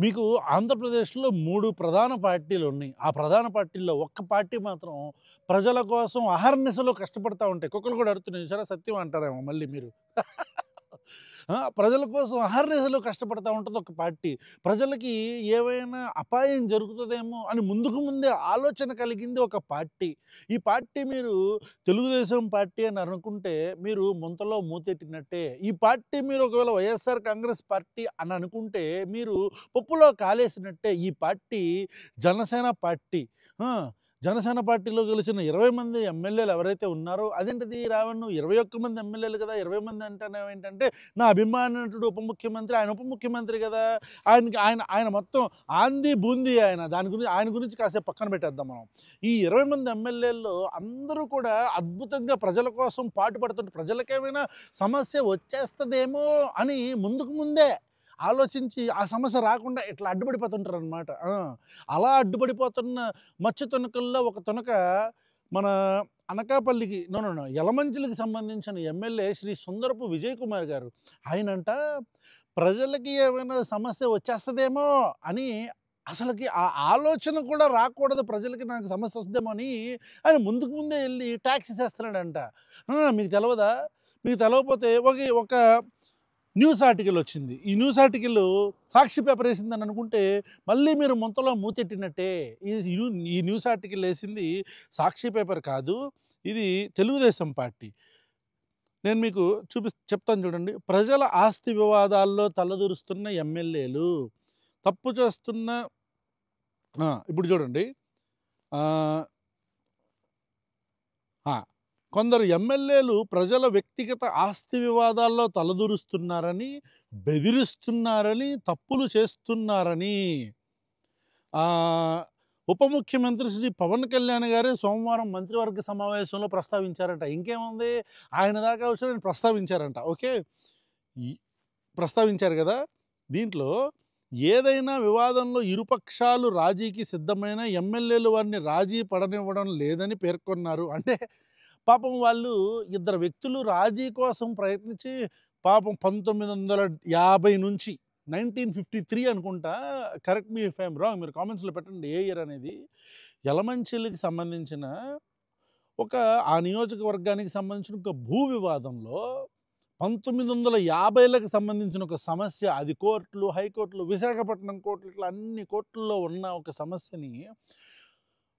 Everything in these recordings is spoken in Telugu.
మీకు ఆంధ్రప్రదేశ్‌లో 3 ప్రధాన పార్టీలున్నాయి. ఆ ప్రధాన పార్టీల్లో ఒక్క పార్టీ మాత్రం ప్రజల కోసం అహర్నిశలు కష్టపడతా ఉంటాయి. కుక్కలు కూడా అరుతున్నాయి చూసారా? సత్యం అంటారేమో మళ్ళీ మీరు. ప్రజల కోసం అహర్నిశలు కష్టపడతా ఉంటది ఒక పార్టీ. ప్రజలకి ఏవైనా అపాయం జరుగుతదేమో అని ముందుకు ముందే ఆలోచన కలిగింది ఒక పార్టీ. ఈ పార్టీ మీరు తెలుగుదేశం పార్టీ అని అనుకుంటే మీరు ముంతలో మూతెట్టినట్టే. ఈ పార్టీ మీరు ఒకవేళ వైఎస్ఆర్ కాంగ్రెస్ పార్టీ అని అనుకుంటే మీరు పప్పులో కాలేసినట్టే. ఈ పార్టీ జనసేన పార్టీ. ఆ! జనసేన పార్టీలో గెలిచిన 20 మంది ఎమ్మెల్యేలు ఎవరైతే ఉన్నారో అదేంటిది రావణ్ నువ్వు 21 మంది ఎమ్మెల్యేలు కదా! 20 మంది అంటున్నావేంటంటే నా అభిమాన నటుడు ఉప ముఖ్యమంత్రి. ఆయన ఉప ముఖ్యమంత్రి కదా! ఆయన మొత్తం ఆంధీ బూందీ ఆయన. ఆయన గురించి కాసేపు పక్కన పెట్టేద్దాం మనం. ఈ 20 మంది ఎమ్మెల్యేల్లో అందరూ కూడా అద్భుతంగా ప్రజల కోసం పాటుపడుతుంటే ప్రజలకేమైనా సమస్య వచ్చేస్తదేమో అని ముందుకు ముందే ఆలోచించి ఆ సమస్య రాకుండా ఇట్లా అడ్డుపడిపోతుంటారనమాట. అలా అడ్డుపడిపోతున్న మచ్చు తునకల్లో ఒక తునక మన అనకాపల్లికి యలమంచిలికి సంబంధించిన ఎమ్మెల్యే శ్రీ సుందరపు విజయ్ కుమార్ గారు. ఆయనంట ప్రజలకి ఏమైనా సమస్య వచ్చేస్తదేమో అని అసలకి ఆ ఆలోచన కూడా రాకూడదు, ప్రజలకి నాకు సమస్య వస్తదేమో అని ఆయన ముందుకు ముందే వెళ్ళి ట్యాక్స్ ఇసేస్తున్నాడంట. మీకు తెలవదా? మీకు తెలవకపోతే ఒక న్యూస్ ఆర్టికల్ వచ్చింది. ఈ న్యూస్ ఆర్టికల్ సాక్షి పేపర్ వేసిందని అనుకుంటే మళ్ళీ మీరు ముంతలో మూతెట్టినట్టే. ఈ న్యూస్ ఆర్టికల్ వేసింది సాక్షి పేపర్ కాదు, ఇది తెలుగుదేశం పార్టీ. నేను మీకు చెప్తాను చూడండి. ప్రజల ఆస్తి వివాదాల్లో తలదూరుస్తున్న ఎమ్మెల్యేలు తప్పు చేస్తున్న ఇప్పుడు చూడండి. కొందరు ఎమ్మెల్యేలు ప్రజల వ్యక్తిగత ఆస్తి వివాదాల్లో తలదూరుస్తున్నారని, బెదిరిస్తున్నారని, తప్పులు చేస్తున్నారని ఉప ముఖ్యమంత్రి శ్రీ పవన్ కళ్యాణ్ గారే సోమవారం మంత్రివర్గ సమావేశంలో ప్రస్తావించారంట. ఇంకేముంది, ఆయన దాకా వచ్చి ప్రస్తావించారంట. ఓకే, ప్రస్తావించారు కదా. దీంట్లో ఏదైనా వివాదంలో ఇరుపక్షాలు రాజీకి సిద్ధమైన ఎమ్మెల్యేలు వారిని రాజీ పడనివ్వడం లేదని పేర్కొన్నారు. అంటే పాపం వాళ్ళు ఇద్దరు వ్యక్తులు రాజీ కోసం ప్రయత్నించి పాపం 1950 నుంచి 1953 అనుకుంటా, correct me if I'm wrong, మీరు కామెంట్స్లో పెట్టండి ఏ ఇయర్ అనేది. యలమంచిలికి సంబంధించిన ఆ నియోజకవర్గానికి సంబంధించిన ఒక భూ వివాదంలో 1950లకు సంబంధించిన ఒక సమస్య, అది కోర్టులు, హైకోర్టులు, విశాఖపట్నం కోర్టులు, ఇట్లా అన్ని కోర్టుల్లో ఉన్న ఒక సమస్యని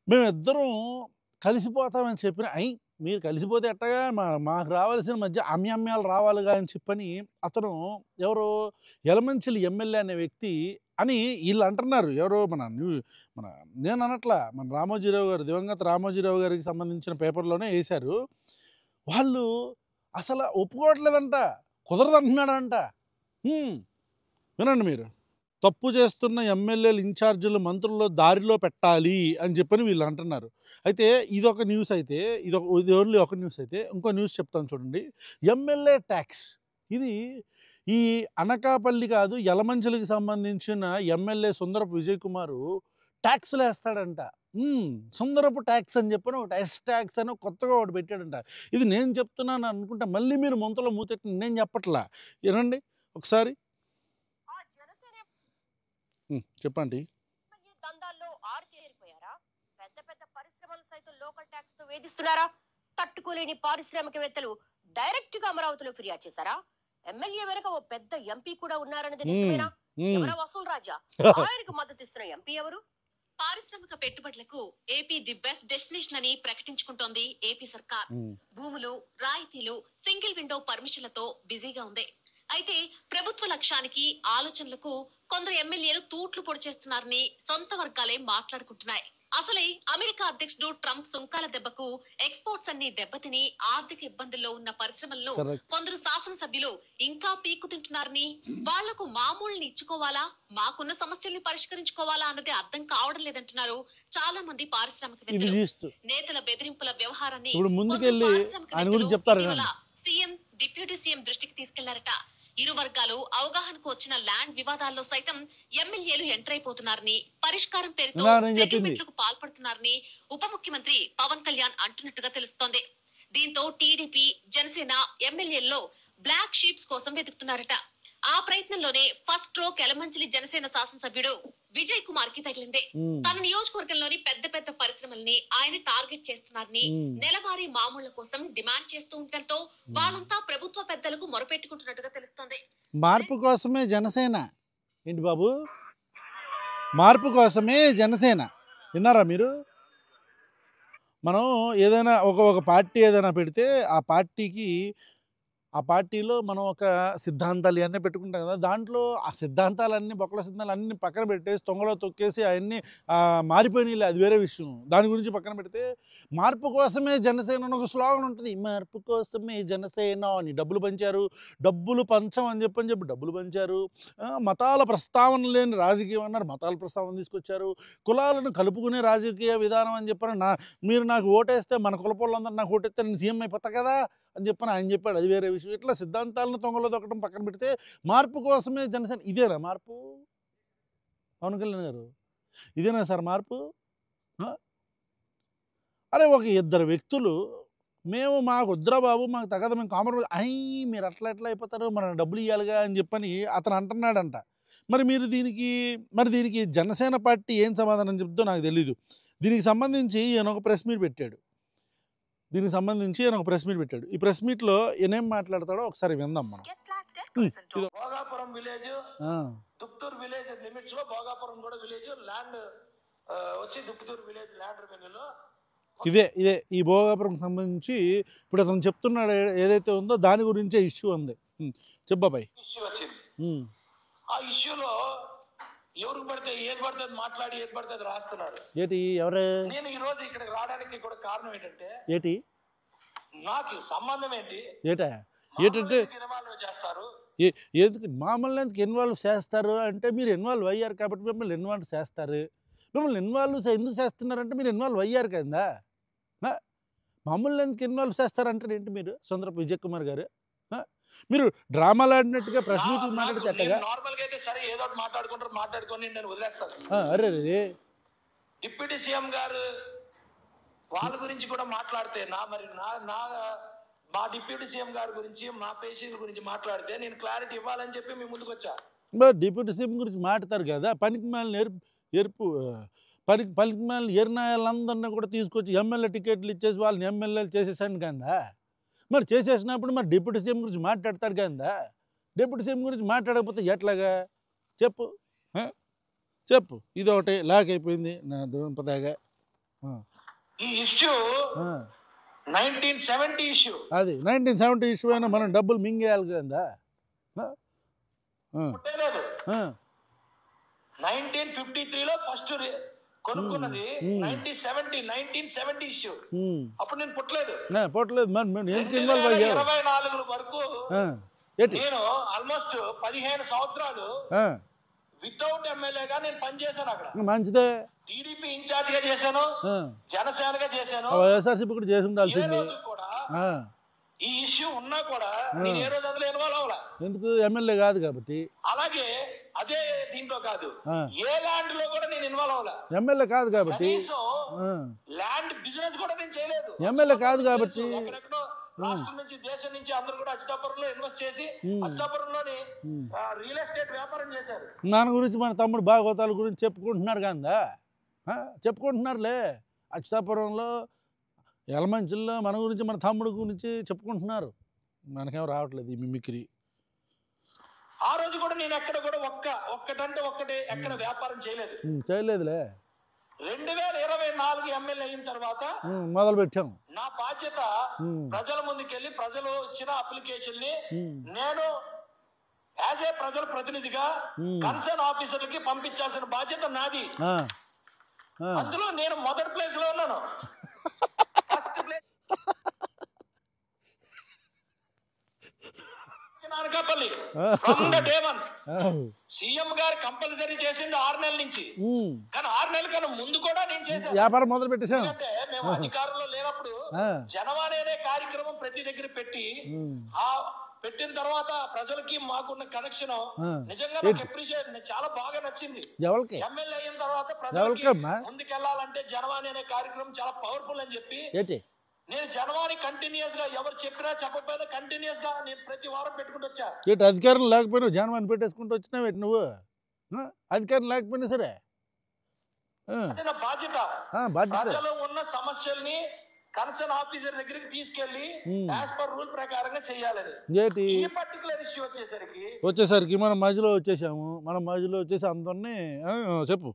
మేమిద్దరం కలిసిపోతామని చెప్పిన మీరు కలిసిపోతే ఎట్టగా మాకు రావాల్సిన మధ్య అమ్యాలు రావాలిగా అని చెప్పని అతను ఎవరో యలమంచిలి ఎమ్మెల్యే అనే వ్యక్తి అని వీళ్ళు అంటున్నారు. ఎవరో నేను అనట్లా, మన రామోజీరావు గారు, దివంగత రామోజీరావు గారికి సంబంధించిన పేపర్లోనే వేశారు. వాళ్ళు అసలు ఒప్పుకోవట్లేదంట, కుదరదంటున్నాడంట. వినండి మీరు. తప్పు చేస్తున్న ఎమ్మెల్యేలు, ఇన్ఛార్జీలు, మంత్రుల్లో దారిలో పెట్టాలి అని చెప్పని వీళ్ళు అంటున్నారు. అయితే ఇదొక న్యూస్ అయితే, ఇది ఓన్లీ ఒక న్యూస్ అయితే, ఇంకో న్యూస్ చెప్తాను చూడండి. ఎమ్మెల్యే ట్యాక్స్, ఇది ఈ అనకాపల్లి కాదు యలమంచిలికి సంబంధించిన ఎమ్మెల్యే సుందరపు విజయ్ కుమారు ట్యాక్స్లు వేస్తాడంట. సుందరపు ట్యాక్స్ అని చెప్పని ఒకటి ఎస్ ట్యాక్స్ అని కొత్తగా ఒకటి పెట్టాడంట. ఇది నేను చెప్తున్నాను అనుకుంటే మళ్ళీ మీరు ముంతలో మూతెట్టి నేను చెప్పట్లా, వినండి ఒకసారి. చెప్పండి. దందాల్లో ఆరితేరిపోయారా? పెద్ద పెద్ద పరిశ్రమలు సైతం లోకల్ ట్యాక్స్ తో వేధిస్తున్నారా? తట్టుకోలేని పారిశ్రామికవేత్తలు డైరెక్ట్ గా అమరావతిలో ఫిర్యాదు చేశారా? ఎమ్మెల్యే వెనక ఓ పెద్ద ఎంపీ కూడా ఉన్నారన్నది నిజమేనా? ఎవరా వసూలు రాజా? ఆయనకు మద్దతు ఇస్తున్న ఎంపీ ఎవరు? పారిశ్రామిక పెట్టుబడులకు ఏపీ ది బెస్ట్ డెస్టినేషన్ అని ప్రకటించుకుంటోంది ఏపీ సర్కార్. భూములు, రాయితీలు, సింగిల్ విండో పర్మిషన్లతో బిజీగా ఉంది. అయితే ప్రభుత్వ లక్ష్యానికి, ఆలోచనలకు కొందరు ఎమ్మెల్యేలు తూట్లు పొడి చేస్తున్నారని సొంత వర్గాలే మాట్లాడుకుంటున్నాయి. అసలే అమెరికా అధ్యక్షుడు ట్రంప్ సుంకాల దెబ్బకు ఎక్స్పోర్ట్స్ అన్ని దెబ్బతిని ఆర్థిక ఇబ్బందుల్లో ఉన్న పరిశ్రమలను కొందరు శాసనసభ్యులు ఇంకా పీక్కుతింటున్నారని, వాళ్లకు మామూలుని ఇచ్చుకోవాలా, మాకున్న సమస్యల్ని పరిష్కరించుకోవాలా అన్నది అర్థం కావడం లేదంటున్నారు చాలా మంది పారిశ్రామికవేత్తలు. నేతల బెదిరింపుల వ్యవహారాన్ని సీఎం, డిప్యూటీ సీఎం దృష్టికి తీసుకెళ్లారట. ఇరు వర్గాలు అవగాహనకు వచ్చిన ల్యాండ్ వివాదాల్లో సైతం ఎమ్మెల్యేలు ఎంటర్ అయిపోతున్నారని, పరిష్కారం పేరుతో సెటిల్మెంట్లకు పాల్పడుతున్నారని ఉప ముఖ్యమంత్రి పవన్ కళ్యాణ్ అంటున్నట్టుగా తెలుస్తోంది. దీంతో టీడీపీ, జనసేన ఎమ్మెల్యేల్లో బ్లాక్ షీప్స్ కోసం వెతుకుతున్నారట. ఆ ప్రయత్నంలోనే ఫస్ట్ రో కెలమంచిలి జనసేన శాసనసభ్యుడు విజయ్ కుమార్ కి తగిలింది. తన నియోజకవర్గంలోని పెద్ద పెద్ద పరిశ్రమల్ని ఆయన టార్గెట్ చేస్తున్నారని, నెలవారీ మామూళ్ల కోసం డిమాండ్ చేస్తూ ఉండటంతో వాళ్ళంతా ప్రభుత్వ పెద్దలకు మొరపెట్టుకుంటున్నట్టుగా తెలుస్తోంది. మార్పు కోసమే జనసేన ఏంటి బాబు, మార్పు కోసమే జనసేన. విన్నారా మీరు? మనం ఏదైనా ఒక పార్టీ ఏదైనా పెడితే ఆ పార్టీలో మనం ఒక సిద్ధాంతాలు ఇవన్నీ పెట్టుకుంటాం కదా, దాంట్లో ఆ సిద్ధాంతాలన్నీ బొక్కల సిద్ధాంతాలు అన్నీ పక్కన పెట్టేసి తొంగలో తొక్కేసి అవన్నీ మారిపోయినాయి, అది వేరే విషయం. దాని గురించి పక్కన పెడితే మార్పు కోసమే జనసేన అని ఒక స్లోగన్ ఉంటుంది. మార్పు కోసమే జనసేన అని డబ్బులు పంచారు, డబ్బులు పంచం అని చెప్పి డబ్బులు పంచారు. మతాల ప్రస్తావన లేని రాజకీయం అన్నారు, మతాల ప్రస్తావన తీసుకొచ్చారు. కులాలను కలుపుకునే రాజకీయ విధానం అని చెప్పారు. మీరు నాకు ఓటేస్తే, మన కులపోళ్ళందరూ నాకు ఓటేస్తే నేను సీఎం అయిపోతా కదా అని చెప్పని ఆయన చెప్పాడు, అది వేరే విషయం. ఇట్లా సిద్ధాంతాలను తొంగలో దొక్కడం పక్కన పెడితే మార్పు కోసమే జనసేన. ఇదేనా మార్పు? పవన్ కళ్యాణ్ గారు, ఇదేనా సార్ మార్పు? అరే ఒక ఇద్దరు వ్యక్తులు, మేము మాకు వద్దురా బాబు, మాకు తగదు, మేము కాంప్రమైజ్ మీరు ఎట్లా అయిపోతారు, మన డబ్బులు ఇవ్వాలిగా అని చెప్పని అతను అంటున్నాడంట. మరి దీనికి జనసేన పార్టీ ఏం సమాధానం చెప్తుందో నాకు తెలీదు. దీనికి సంబంధించి ఈయన ఒక ప్రెస్ మీట్ పెట్టాడు. ఈ ప్రెస్ మీట్లో ఈయనేం మాట్లాడతాడో ఒకసారి విందాం మనం. భోగాపురం విలేజ్, దుప్తూర్ విలేజ్ లిమిట్స్ లో భోగాపురం కూడా విలేజ్ ల్యాండ్ వచ్చి దుప్తూర్ విలేజ్ ల్యాండ్ రెవెన్యూలో ఇదే ఈ భోగాపురం సంబంధించి ఇప్పుడు అతను చెప్తున్నాడు ఏదైతే ఉందో దాని గురించే ఇష్యూ ఉంది. చెప్పబాయ్. ఇష్యూ వచ్చింది. ఆ ఇష్యూలో ఎవరికి పడితే ఏది పడితే మాట్లాడి ఏది పడితే అది రాస్తున్నారు. నేను ఈ రోజు ఇక్కడికి రావడానికి కూడా కారణం ఏంటంటే నాకు సంబంధం ఏంటంటే చేస్తారు, మామూలు ఎందుకు ఇన్వాల్వ్ చేస్తారు అంటే, మీరు ఇన్వాల్వ్ అయ్యారు కాబట్టి మిమ్మల్ని ఇన్వాల్వ్ చేస్తారు. మిమ్మల్ని ఇన్వాల్వ్ ఎందుకు చేస్తున్నారంటే మీరు ఇన్వాల్వ్ అయ్యారు కదా. మామూలు ఎందుకు ఇన్వాల్వ్ చేస్తారంటారు ఏంటి మీరు? సుందరపు విజయ్ కుమార్ గారు, మీరు డ్రామాలు ఆడినట్టుగా ప్రెస్ మీట్లు మాట్లాడితే నార్మల్ గా అయితే సరే ఏదో మాట్లాడుకొని నేను వదిలేస్తాను. అరే డిప్యూటీ సీఎం గారు వాళ్ళ గురించి కూడా మాట్లాడితే మా డిప్యూటీ సీఎం గారి గురించి, మా పేషెంట్ గురించి మాట్లాడితే నేను క్లారిటీ ఇవ్వాలని చెప్పి మీ ముందుకు వచ్చా. డిప్యూటీ సీఎం గురించి మాట్లాడతారు కదా, పనికి మాలిన ఎర్నాయాలందరినీ కూడా తీసుకొచ్చి ఎమ్మెల్యే టికెట్లు ఇచ్చేసి వాళ్ళని ఎమ్మెల్యేలు చేసేసాను కదా. మరి చేసేసినప్పుడు మరి డిప్యూటీ సీఎం గురించి మాట్లాడతాడు కదా. డిప్యూటీ సీఎం గురించి మాట్లాడకపోతే ఎట్లాగా చెప్పు. ఇది ఒకటి లాక్ అయిపోయింది నా దుంపదాగా. ఈ ఇష్యూ 1970 ఇష్యూ, అది 1970 ఇష్యూ అయినా మనం డబ్బులు మింగేయాలి కదా. 1953లో ఫస్ట్ కొనుక్కున్నది 1970 ఇష్యూ. అప్పుడు నేను పుట్టలేదు. 2024 వరకు నేను ఆల్మోస్ట్ 15 సంవత్సరాలు వితౌట్ ఎమ్మెల్యేగా నేను పనిచేశాను అక్కడ. మంచిదే. టీడీపీ ఇన్ఛార్జ్ గా చేశాను, జనసేనగా చేశాను. ఏ రోజు కూడా ఈ ఇష్యూ ఉన్నా కూడా నేను ఏ రోజు అందులో ఇన్వాల్వ్ అవ్వాలా. ఎందుకు? ఎమ్మెల్యే కాదు కాబట్టి. అలాగే అదే దీంట్లో కాదు, ఏ ల్యాండ్ లో కూడా నేను ఇన్వాల్వ్ అవ్వాలా. ఎమ్మెల్యే కాదు కాబట్టి. ల్యాండ్ బిజినెస్ కూడా నేను చేయలేదు. ఎమ్మెల్యే కాదు కాబట్టి. ఎక్కడెక్కడో రాష్ట్రం నుంచి, దేశం నుంచి అందరూ కూడా అచ్యుతాపురంలో ఇన్వెస్ట్ చేసి అచ్యుతాపురంలోని రియల్ ఎస్టేట్ వ్యాపారం చేశారు. దాని గురించి మన తమ్ముడు భాగవతాల గురించి చెప్పుకుంటున్నారు కదా, చెప్పుకుంటున్నారులే. అచ్యుతాపురంలో ఎలమంచిల్లో మన గురించి, మన తమ్ముడు గురించి చెప్పుకుంటున్నారు. మనకేం రావట్లేదు ఈ మిమిక్రీ. ఆ రోజు కూడా నేను ఎక్కడ కూడా ఒక్కటే ఎక్కడ వ్యాపారం చేయలేదులే. 2024 ఎమ్మెల్యే అయిన తర్వాత మొదలు పెట్టాం. నా బాధ్యత ప్రజల ముందుకెళ్ళి ప్రజలు ఇచ్చిన అప్లికేషన్ ని నేను యాజ్ ఏ ప్రజల ప్రతినిధిగా కన్సర్న్ ఆఫీసర్లకి పంపించాల్సిన బాధ్యత నాది. అందులో నేను మొదటి ప్లేస్ లో ఉన్నాను. First place Anakapalli. From the day one CM గారు కంపల్సరీ చేసింది 6 నెలల నుంచి, కానీ 6 నెలల కన్నా ముందు కూడా నేను చేశాను. వ్యాపారం మొదలు పెట్టేశాను. అంటే మేము అధికారంలో లేనప్పుడు జనవాణి అనే కార్యక్రమం ప్రతి దగ్గర పెట్టిన తర్వాత ప్రజలకి మాకున్న కనెక్షన్ నిజంగా నాకు అప్రిషియేట్, చాలా బాగా నచ్చింది. ఎమ్మెల్యే అయిన తర్వాత ప్రజలకి ముందుకెళ్లాలంటే జనవాణి అనే కార్యక్రమం చాలా పవర్ఫుల్ అని చెప్పి నేను జనవరి కంటిన్యూస్ గా ఎవరు చెప్పినా చెప్పకపోయినా కంటిన్యూస్ గా నేను ప్రతి వారం పెట్టుకుంటూ వచ్చా. ఏంటి అధికారం లేకపోయినా జనమని పెట్టేసుకుంటూ వచ్చినావు నువ్వు? అధికారం లేకపోయినా సరే అదే నా బాధ్యత. ప్రజలు ఉన్న సమస్యల్ని కన్సర్న్ ఆఫీసర్ దగ్గరికి తీసుకెళ్లి యాజ్ పర్ రూల్ ప్రకారంగా చేయాలని. ఈ పర్టికులర్ ఇష్యూ వచ్చేసరికి మనం మధ్యలో వచ్చేసి అందరినీ చెప్పు.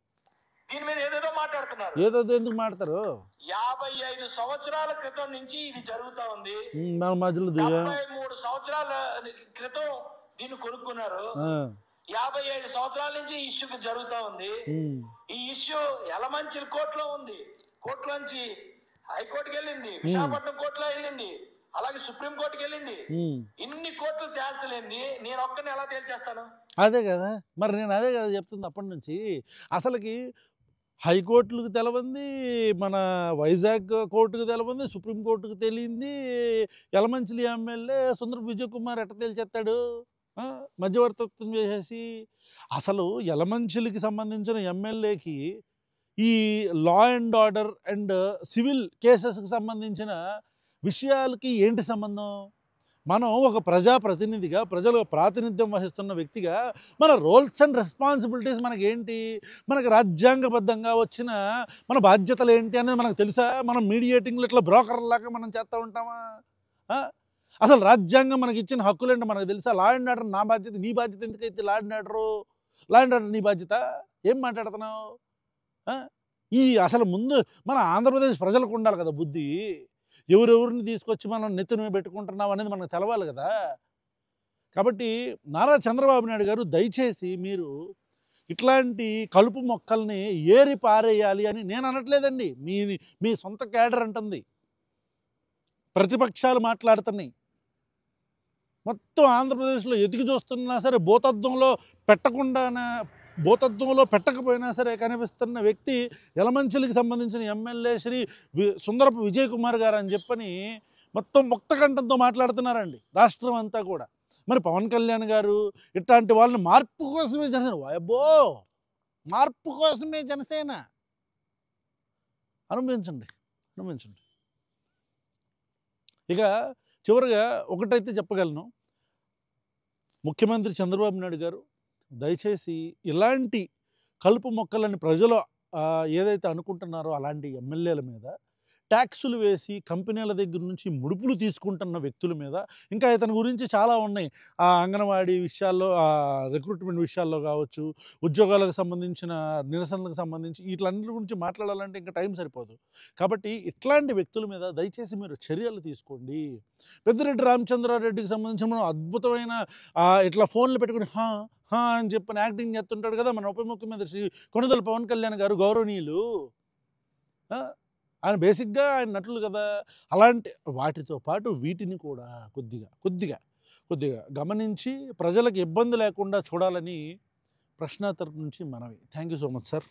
దీని మీద ఏదేదో మాట్లాడుతున్నారు. ఏదో ఎందుకు మాట్లాడతారు? 55 సంవత్సరాల క్రితం నుంచి ఇది జరుగుతా ఉంది. 73 సంవత్సరాల క్రితం దీన్ని కొనుక్కున్నారు. 55 సంవత్సరాల నుంచి ఈ ఇష్యూ జరుగుతా ఉంది. ఈ ఇష్యూ యలమంచిలి కోర్టులో ఉంది. కోర్టులోంచి హైకోర్టుకి వెళ్ళింది, విశాఖపట్నం కోర్టులో వెళ్ళింది, అలాగే సుప్రీం కోర్టుకి వెళ్ళింది. ఇన్ని కోర్టులు తేల్చలేంది నేను ఒక్కరిని ఎలా తేల్చేస్తాను? అదే కదా మరి నేను అదే కదా చెప్తుంది అప్పటి నుంచి. అసలుకి హైకోర్టులకు తెలవంది, మన వైజాగ్ కోర్టుకు తెలవంది, సుప్రీంకోర్టుకు తెలియంది. యలమంచిలి ఎమ్మెల్యే సుందరపు విజయ్ కుమార్ ఎట్ట తేల్చేస్తాడు మధ్యవర్తిత్వం చేసేసి? అసలు యలమంచిలికి సంబంధించిన ఎమ్మెల్యేకి ఈ law and order and civil కేసెస్కి సంబంధించిన విషయాలకి ఏంటి సంబంధం? మనం ఒక ప్రజాప్రతినిధిగా, ప్రజలకు ప్రాతినిధ్యం వహిస్తున్న వ్యక్తిగా మన రోల్స్ అండ్ రెస్పాన్సిబిలిటీస్ మనకేంటి? మనకు రాజ్యాంగబద్ధంగా వచ్చిన మన బాధ్యతలు ఏంటి అనేది మనకు తెలుసా? మనం మీడియేటింగ్లో ఇట్లా బ్రోకర్లాగా మనం చేస్తూ ఉంటామా? అసలు రాజ్యాంగం మనకి ఇచ్చిన హక్కులు ఏంటో మనకు తెలుసా? లా అండ్ ఆర్డర్ నా బాధ్యత, నీ బాధ్యత ఎందుకైతే లా అండ్ ఆర్డర్ నీ బాధ్యత? ఏం మాట్లాడుతున్నావు? అసలు ముందు మన ఆంధ్రప్రదేశ్ ప్రజలకు ఉండాలి కదా బుద్ధి. ఎవరెవరిని తీసుకొచ్చి మనం నెత్తిన పెట్టుకుంటున్నాం అనేది మనకు తెలవాలి కదా. కాబట్టి నారా చంద్రబాబు నాయుడు గారు దయచేసి మీరు ఇట్లాంటి కలుపు మొక్కల్ని ఏరి పారేయాలి అని నేను అనట్లేదండి. మీ సొంత క్యాడర్ అంటుంది, ప్రతిపక్షాలు మాట్లాడుతున్నాయి. మొత్తం ఆంధ్రప్రదేశ్లో ఎదిగి చూస్తున్నా సరే భూతత్వంలో పెట్టకపోయినా సరే కనిపిస్తున్న వ్యక్తి యలమంచిలికి సంబంధించిన ఎమ్మెల్యే శ్రీ సుందరపు విజయ్ కుమార్ గారు అని చెప్పని మొత్తం ముక్తకంఠంతో మాట్లాడుతున్నారండి రాష్ట్రం అంతా కూడా. మరి పవన్ కళ్యాణ్ గారు ఇట్లాంటి వాళ్ళని మార్పు కోసమే జనసేన అనుభవించండి. ఇక చివరిగా ఒకటైతే చెప్పగలను, ముఖ్యమంత్రి చంద్రబాబు నాయుడు గారు దయచేసి ఇలాంటి కలుపు మొక్కలని ప్రజలు ఏదైతే అనుకుంటున్నారో అలాంటి ఎమ్మెల్యేల మీద ట్యాక్సులు వేసి కంపెనీల దగ్గర నుంచి ముడుపులు తీసుకుంటున్న వ్యక్తుల మీద, ఇంకా ఇతని గురించి చాలా ఉన్నాయి. అంగన్వాడీ విషయాల్లో, రిక్రూట్మెంట్ విషయాల్లో కావచ్చు, ఉద్యోగాలకు సంబంధించిన నిరసనలకు సంబంధించి వీటన్నిటి గురించి మాట్లాడాలంటే ఇంకా టైం సరిపోదు. కాబట్టి ఇట్లాంటి వ్యక్తుల మీద దయచేసి మీరు చర్యలు తీసుకోండి. పెద్దిరెడ్డి రామచంద్రారెడ్డికి సంబంధించిన మనం అద్భుతమైన ఇట్లా ఫోన్లు పెట్టుకుని అని చెప్పని యాక్టింగ్ చేస్తుంటాడు కదా మన ఉప ముఖ్యమంత్రి శ్రీ కొణిదెల పవన్ కళ్యాణ్ గారు, గౌరవనీయులు. ఆయన బేసిక్గా ఆయన నటులు కదా. అలాంటి వాటితో పాటు వీటిని కూడా కొద్దిగా గమనించి ప్రజలకు ఇబ్బంది లేకుండా చూడాలని ప్రశ్న తరపు నుంచి మనవి. Thank you so much sir.